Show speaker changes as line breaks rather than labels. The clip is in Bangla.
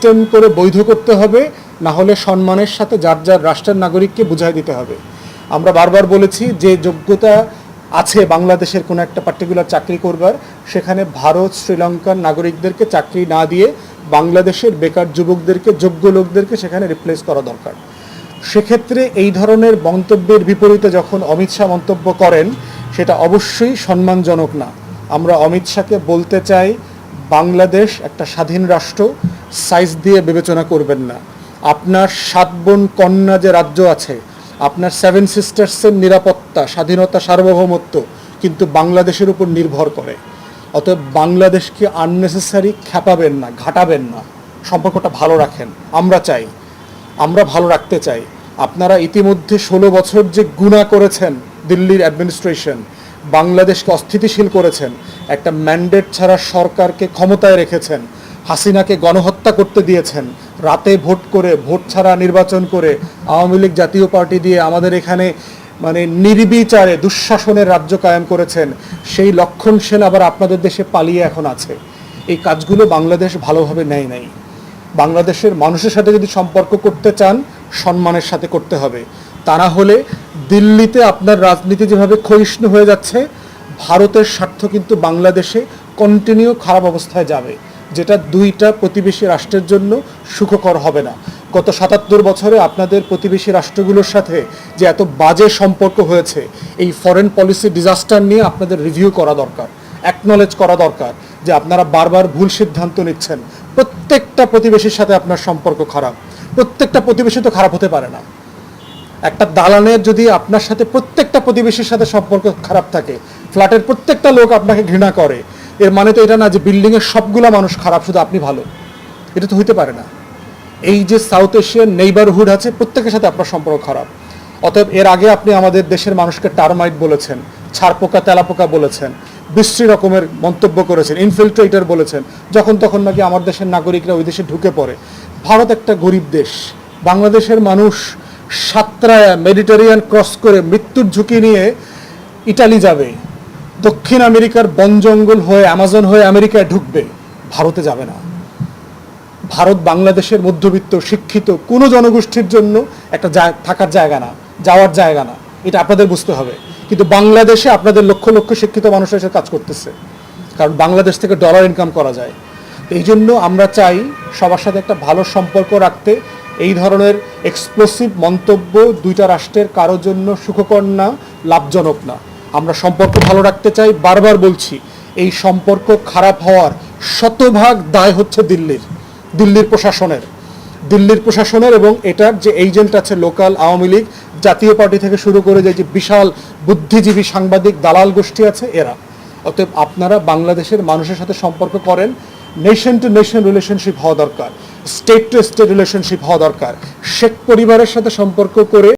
সিস্টেম করে বৈধ করতে হবে, না হলে সম্মানের সাথে যার যার রাষ্ট্রের নাগরিককে বুঝাই দিতে হবে। আমরা বারবার বলেছি যে যোগ্যতা আছে বাংলাদেশের কোনো একটা পার্টিকুলার চাকরি করবার, সেখানে ভারত শ্রীলঙ্কার নাগরিকদেরকে চাকরি না দিয়ে বাংলাদেশের বেকার যুবকদেরকে, যোগ্য লোকদেরকে সেখানে রিপ্লেস করা দরকার। সেক্ষেত্রে এই ধরনের মন্তব্যের বিপরীতে যখন অমিত শাহ মন্তব্য করেন, সেটা অবশ্যই সম্মানজনক না। আমরা অমিত শাহকে বলতে চাই, বাংলাদেশ একটা স্বাধীন রাষ্ট্র, সাইজ দিয়ে বিবেচনা করবেন না। আপনার 7 বোন কন্যা যে রাজ্য আছে, আপনার 7 সিস্টার্সের নিরাপত্তা, স্বাধীনতা, সার্বভৌমত্ব কিন্তু বাংলাদেশের উপর নির্ভর করে। অতএব বাংলাদেশকে আননেসেসারি খ্যাপাবেন না, ঘাটাবেন না, সম্পর্কটা ভালো রাখেন। আমরা ভালো রাখতে চাই। আপনারা ইতিমধ্যে 16 বছর যে গুনাহ করেছেন, দিল্লির অ্যাডমিনিস্ট্রেশন বাংলাদেশকে অস্থিতিশীল করেছেন, একটা ম্যান্ডেট ছাড়া সরকারকে ক্ষমতায় রেখেছেন, হাসিনাকে গণহত্যা করতে দিয়েছেন, রাতে ভোট করে, ভোট ছাড়া নির্বাচন করে, আওয়ামী লীগ জাতীয় পার্টি দিয়ে আমাদের এখানে মানে নির্বিচারে দুঃশাসনের রাজ্য কায়েম করেছেন। সেই লক্ষণ সেন আবার আপনাদের দেশে পালিয়ে এখন আছে। এই কাজগুলো বাংলাদেশ ভালোভাবে নেয় নাই। বাংলাদেশের মানুষের সাথে যদি সম্পর্ক করতে চান, সম্মানের সাথে করতে হবে। তা না হলে দিল্লিতে আপনার রাজনীতি যেভাবে ক্ষয়িষ্ণু হয়ে যাচ্ছে, ভারতের স্বার্থ কিন্তু বাংলাদেশে কন্টিনিউ খারাপ অবস্থায় যাবে, যেটা দুইটা প্রতিবেশী রাষ্ট্রের জন্য সুখকর হবে না। গত 77 বছরে আপনাদের প্রতিবেশী রাষ্ট্রগুলোর সাথে যে এত বাজে সম্পর্ক হয়েছে, এই ফরেন পলিসি ডিজাস্টার নিয়ে আপনাদের রিভিউ করা দরকার, অ্যাকনলেজ করা দরকার যে আপনারা বারবার ভুল সিদ্ধান্ত নিচ্ছেন। প্রত্যেকটা প্রতিবেশীর সাথে আপনার সম্পর্ক খারাপ। প্রত্যেকটা প্রতিবেশী তো খারাপ হতে পারে না। একটা দালানের যদি আপনার সাথে প্রত্যেকটা প্রতিবেশীর সাথে সম্পর্ক খারাপ থাকে, ফ্ল্যাটের প্রত্যেকটা লোক আপনাকে ঘৃণা করে, এর মানে তো এটা না যে বিল্ডিংয়ের সবগুলা মানুষ খারাপ, শুধু আপনি ভালো। এটা তো হইতে পারে না। এই যে সাউথ এশিয়ান নেইবারহুড আছে, প্রত্যেকের সাথে আপনার সম্পর্ক খারাপ। অতএব এর আগে আপনি আমাদের দেশের মানুষকে টার্মাইট বলেছেন, ছারপোকা, তেলাপোকা বলেছেন, বিশ্রী রকমের মন্তব্য করেছেন, ইনফিল্ট্রেটর বলেছেন, যখন তখন নাকি আমার দেশের নাগরিকরা ওই দেশে ঢুকে পড়ে। ভারত একটা গরিব দেশ। বাংলাদেশের মানুষ সাতরায়া মেডিটেরিয়ান ক্রস করে মৃত্যুর ঝুঁকি নিয়ে ইটালি যাবে, দক্ষিণ আমেরিকার বন জঙ্গল হয়ে অ্যামাজন হয়ে আমেরিকায় ঢুকবে, ভারতে যাবে না। ভারত বাংলাদেশের মধ্যবিত্ত শিক্ষিত কোনো জনগোষ্ঠীর জন্য একটা থাকার জায়গা না, যাওয়ার জায়গা না। এটা আপনাদের বুঝতে হবে। কিন্তু বাংলাদেশে আপনাদের লক্ষ লক্ষ শিক্ষিত মানুষ এসে কাজ করতেছে, কারণ বাংলাদেশ থেকে ডলার ইনকাম করা যায়। এই জন্য আমরা চাই সবার সাথে একটা ভালো সম্পর্ক রাখতে। এই ধরনের এক্সপ্লোসিভ মন্তব্য দুইটা রাষ্ট্রের কারোর জন্য সুখকর না, লাভজনক না। আমরা সম্পর্ক ভালো রাখতে চাই। বারবার বলছি, এই সম্পর্ক খারাপ হওয়ার শতভাগ দায় হচ্ছে দিল্লির প্রশাসনের এবং এটার যে এজেন্ট আছে, লোকাল আওয়ামী লীগ, জাতীয় পার্টি থেকে শুরু করে যে বিশাল বুদ্ধিজীবী সাংবাদিক দালাল গোষ্ঠী আছে, এরা। অতএব আপনারা বাংলাদেশের মানুষের সাথে সম্পর্ক করেন। নেশন টু নেশন রিলেশনশিপ হওয়া দরকার, স্টেট টু স্টেট রিলেশনশিপ হওয়া দরকার। শেখ পরিবারের সাথে সম্পর্ক করে